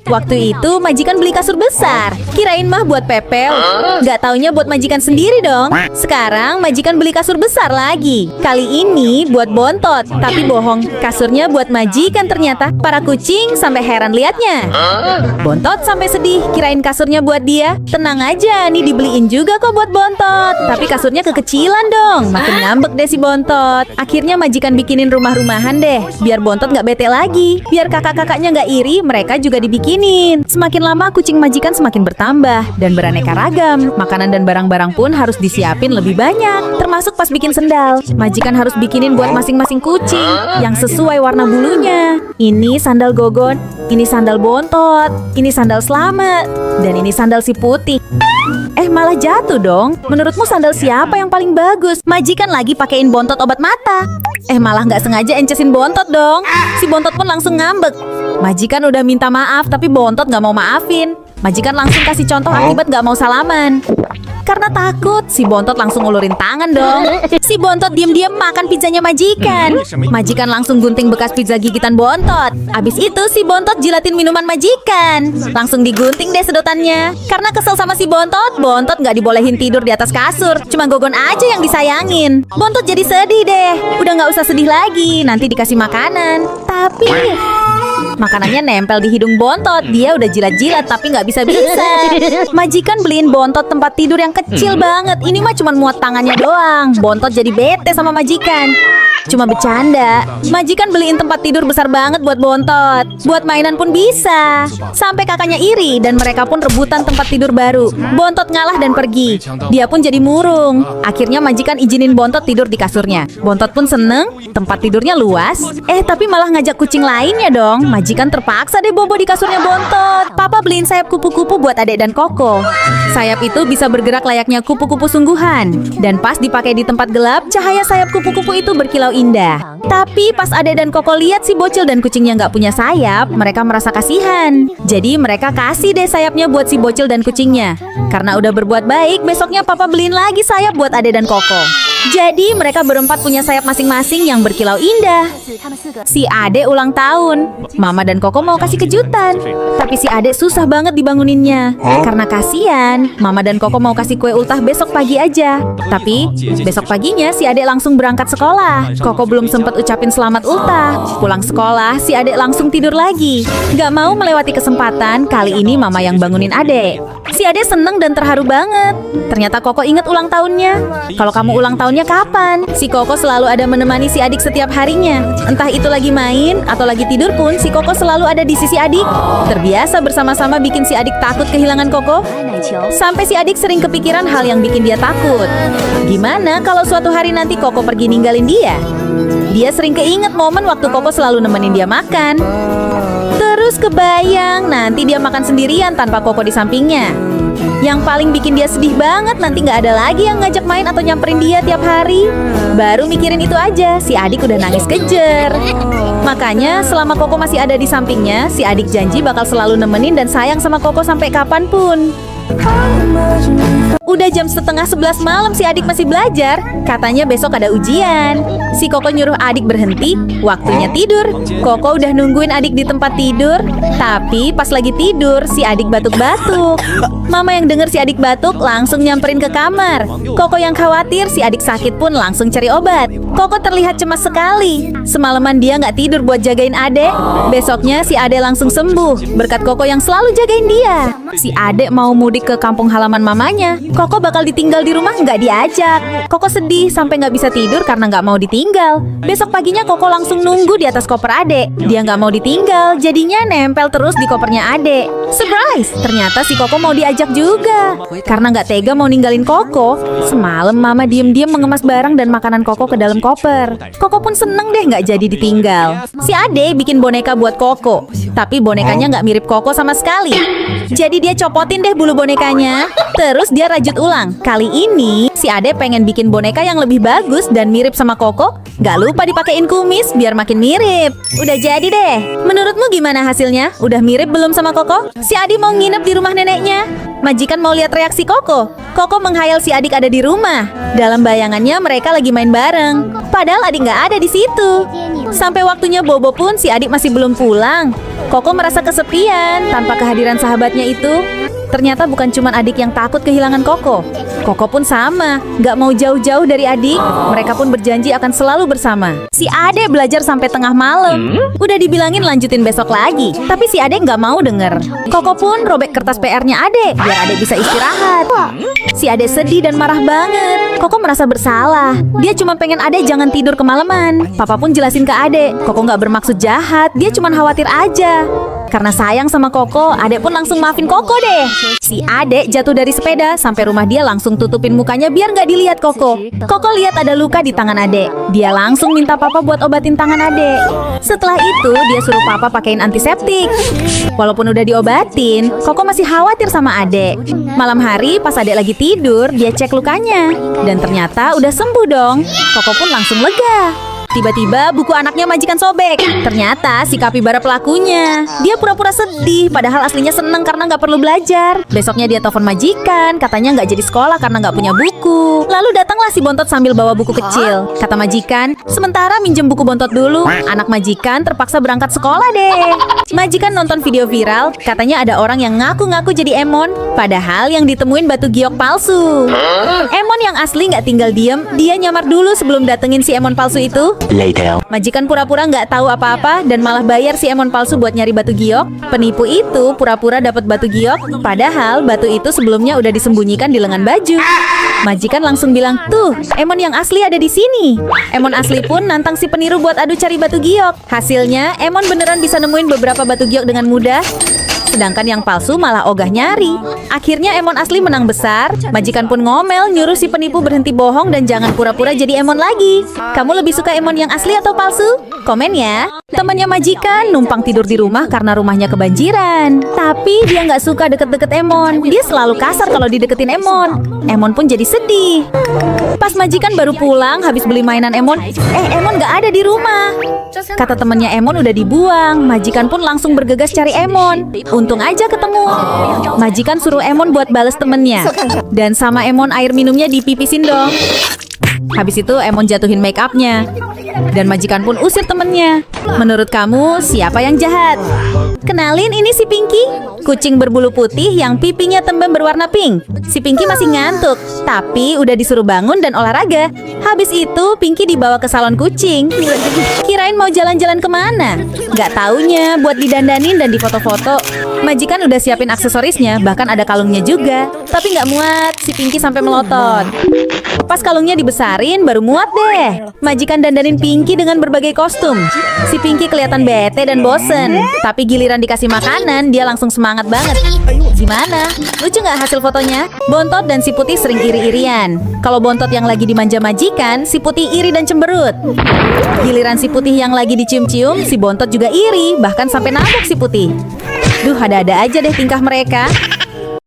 Waktu itu majikan beli kasur besar. Kirain mah buat Pepel. Nggak taunya buat majikan sendiri dong. Sekarang majikan beli kasur besar lagi. Kali ini buat Bontot. Tapi bohong, kasurnya buat majikan ternyata. Para kucing sampai heran liatnya. Bontot sampai sedih, kirain kasurnya buat dia. Tenang aja, nih dibeliin juga kok buat Bontot. Tapi kasurnya kekecilan dong. Makin ngambek deh si Bontot. Akhirnya majikan bikinin rumah-rumahan deh. Biar Bontot nggak bete lagi. Biar kakak-kakaknya nggak iri, mereka juga dibikinin. Semakin lama kucing majikan semakin bertambah dan beraneka ragam. Makanan dan barang-barang pun harus disiapin lebih banyak. Termasuk pas bikin sendal. Majikan harus bikinin buat masing-masing kucing yang sesuai warna bulunya. Ini sandal Gogon, ini sandal Bontot, ini sandal Slamet, dan ini sandal si Putih. Malah jatuh dong. Menurutmu sandal siapa yang paling bagus? Majikan lagi pakein Bontot obat mata. Malah nggak sengaja encesin Bontot dong. Si Bontot pun langsung ngambek. Majikan udah minta maaf, tapi Bontot nggak mau maafin. Majikan langsung kasih contoh akibat nggak mau salaman. Karena takut, si Bontot langsung ngulurin tangan dong. Si Bontot diam-diam makan pizzanya majikan. Majikan langsung gunting bekas pizza gigitan Bontot. Abis itu si Bontot jilatin minuman majikan. Langsung digunting deh sedotannya. Karena kesel sama si Bontot, Bontot nggak dibolehin tidur di atas kasur. Cuma Gogon aja yang disayangin. Bontot jadi sedih deh. Udah nggak usah sedih lagi, nanti dikasih makanan. Tapi makanannya nempel di hidung Bontot. Dia udah jilat-jilat tapi nggak bisa-bisa. Majikan beliin Bontot tempat tidur yang kecil banget. Ini mah cuma muat tangannya doang. Bontot jadi bete sama majikan. Cuma bercanda. Majikan beliin tempat tidur besar banget buat Bontot. Buat mainan pun bisa. Sampai kakaknya iri dan mereka pun rebutan tempat tidur baru. Bontot ngalah dan pergi. Dia pun jadi murung. Akhirnya majikan izinin Bontot tidur di kasurnya. Bontot pun seneng. Tempat tidurnya luas. Tapi malah ngajak kucing lainnya dong. Majikan terpaksa deh bobo di kasurnya Bontot. Papa beliin sayap kupu-kupu buat adek dan Koko. Sayap itu bisa bergerak layaknya kupu-kupu sungguhan. Dan pas dipakai di tempat gelap, cahaya sayap kupu-kupu itu berkilau indah. Tapi pas adek dan Koko lihat si bocil dan kucingnya nggak punya sayap, mereka merasa kasihan. Jadi mereka kasih deh sayapnya buat si bocil dan kucingnya. Karena udah berbuat baik, besoknya Papa beliin lagi sayap buat adek dan Koko. Jadi mereka berempat punya sayap masing-masing yang berkilau indah. Si adek ulang tahun. Mama dan Koko mau kasih kejutan. Tapi si adek susah banget dibanguninnya. Karena kasihan, Mama dan Koko mau kasih kue ultah besok pagi aja. Tapi besok paginya si adek langsung berangkat sekolah. Koko belum sempat ucapin selamat ultah. Pulang sekolah, si adek langsung tidur lagi. Gak mau melewati kesempatan, kali ini Mama yang bangunin adek. Si adek seneng dan terharu banget. Ternyata Koko inget ulang tahunnya. Kalau kamu ulang tahunnya kapan? Si Koko selalu ada menemani si adik setiap harinya. Entah itu lagi main atau lagi tidur pun, si Koko selalu ada di sisi adik. Terbiasa bersama-sama bikin si adik takut kehilangan Koko. Sampai si adik sering kepikiran hal yang bikin dia takut. Gimana kalau suatu hari nanti Koko pergi ninggalin dia? Dia sering keinget momen waktu Koko selalu nemenin dia makan. Terus kebayang nanti dia makan sendirian tanpa Koko di sampingnya. Yang paling bikin dia sedih banget, nanti nggak ada lagi yang ngajak main atau nyamperin dia tiap hari. Baru mikirin itu aja, si adik udah nangis kejer. Makanya selama Koko masih ada di sampingnya, si adik janji bakal selalu nemenin dan sayang sama Koko sampai kapanpun. Udah jam 10:30 malam si adik masih belajar. Katanya besok ada ujian. Si Koko nyuruh adik berhenti, waktunya tidur. Koko udah nungguin adik di tempat tidur. Tapi pas lagi tidur, si adik batuk-batuk. Mama yang denger si adik batuk langsung nyamperin ke kamar. Koko yang khawatir si adik sakit pun langsung cari obat. Koko terlihat cemas sekali. Semalaman dia nggak tidur buat jagain adek. Besoknya si adek langsung sembuh berkat Koko yang selalu jagain dia. Si adek mau mudik ke kampung halaman mamanya. Koko bakal ditinggal di rumah nggak diajak. Koko sedih sampai nggak bisa tidur karena nggak mau ditinggal. Besok paginya Koko langsung nunggu di atas koper adek. Dia nggak mau ditinggal, jadinya nempel terus di kopernya adek. Surprise! Ternyata si Koko mau diajak juga. Karena nggak tega mau ninggalin Koko, semalam Mama diem-diem mengemas barang dan makanan Koko ke dalam koper. Koko pun seneng deh nggak jadi ditinggal. Si adek bikin boneka buat Koko, tapi bonekanya nggak mirip Koko sama sekali. Jadi dia copotin deh bulu bonekanya. Terus dia rajut ulang. Kali ini si Ade pengen bikin boneka yang lebih bagus dan mirip sama Koko. Gak lupa dipakein kumis biar makin mirip. Udah jadi deh. Menurutmu gimana hasilnya? Udah mirip belum sama Koko? Si Adi mau nginep di rumah neneknya. Majikan mau lihat reaksi Koko. Koko menghayal si adik ada di rumah. Dalam bayangannya mereka lagi main bareng. Padahal adik nggak ada di situ. Sampai waktunya bobo pun si adik masih belum pulang. Koko merasa kesepian tanpa kehadiran sahabatnya itu. Ternyata bukan cuma adik yang takut kehilangan Koko. Koko pun sama, nggak mau jauh-jauh dari adik. Mereka pun berjanji akan selalu bersama. Si Ade belajar sampai tengah malam. Udah dibilangin lanjutin besok lagi, tapi si Ade nggak mau denger. Koko pun robek kertas PR-nya Ade, biar Ade bisa istirahat. Si Ade sedih dan marah banget. Koko merasa bersalah. Dia cuma pengen Ade jangan tidur kemalaman. Papa pun jelasin ke Ade, Koko nggak bermaksud jahat, dia cuma khawatir aja. Karena sayang sama Koko, Ade pun langsung maafin Koko deh. Si Ade jatuh dari sepeda sampai rumah dia langsung tutupin mukanya biar nggak dilihat Koko. Koko lihat ada luka di tangan Ade. Dia langsung minta Papa buat obatin tangan Ade. Setelah itu dia suruh Papa pakein antiseptik. Walaupun udah diobatin, Koko masih khawatir sama Ade. Malam hari pas Ade lagi tidur, dia cek lukanya. Dan ternyata udah sembuh dong. Koko pun langsung lega. Tiba-tiba buku anaknya majikan sobek. Ternyata si kapibara pelakunya. Dia pura-pura sedih, padahal aslinya seneng karena nggak perlu belajar. Besoknya dia telepon majikan, katanya nggak jadi sekolah karena nggak punya buku. Lalu datanglah si Bontot sambil bawa buku kecil. Kata majikan, sementara minjem buku Bontot dulu. Anak majikan terpaksa berangkat sekolah deh. Majikan nonton video viral, katanya ada orang yang ngaku-ngaku jadi Emon, padahal yang ditemuin batu giok palsu. Emon yang asli nggak tinggal diem, dia nyamar dulu sebelum datengin si Emon palsu itu. Later. Majikan pura-pura nggak tahu apa-apa dan malah bayar si Emon palsu buat nyari batu giok. Penipu itu pura-pura dapat batu giok, padahal batu itu sebelumnya udah disembunyikan di lengan baju. Majikan langsung bilang, tuh, Emon yang asli ada di sini. Emon asli pun nantang si peniru buat adu cari batu giok. Hasilnya, Emon beneran bisa nemuin beberapa batu giok dengan mudah. Sedangkan yang palsu malah ogah nyari. Akhirnya Emon asli menang besar. Majikan pun ngomel nyuruh si penipu berhenti bohong dan jangan pura-pura jadi Emon lagi. Kamu lebih suka Emon yang asli atau palsu? Komen ya. Temannya majikan numpang tidur di rumah karena rumahnya kebanjiran. Tapi dia nggak suka deket-deket Emon. Dia selalu kasar kalau dideketin Emon. Emon pun jadi sedih. Pas majikan baru pulang habis beli mainan Emon, Emon nggak ada di rumah. Kata temannya Emon udah dibuang. Majikan pun langsung bergegas cari Emon. Untung aja ketemu. Majikan suruh Emon buat bales temennya. Dan sama Emon air minumnya dipipisin dong. Habis itu Emon jatuhin make upnya. Dan majikan pun usir temennya. Menurut kamu siapa yang jahat? Kenalin, ini si Pinky, kucing berbulu putih yang pipinya tembem berwarna pink. Si Pinky masih ngantuk, tapi udah disuruh bangun dan olahraga. Habis itu Pinky dibawa ke salon kucing. Kirain mau jalan-jalan kemana? Gak taunya buat didandanin dan difoto-foto. Majikan udah siapin aksesorisnya, bahkan ada kalungnya juga. Tapi gak muat, si Pinky sampai melotot. Pas kalungnya dibesarin, baru muat deh. Majikan dandanin Pinky dengan berbagai kostum. Si Pinky kelihatan bete dan bosen. Tapi giliran dikasih makanan, dia langsung semangat banget. Gimana? Lucu nggak hasil fotonya? Bontot dan si Putih sering iri-irian. Kalau Bontot yang lagi dimanja majikan, si Putih iri dan cemberut. Giliran si Putih yang lagi dicium-cium, si Bontot juga iri, bahkan sampai nabok si Putih. Duh, ada-ada aja deh tingkah mereka.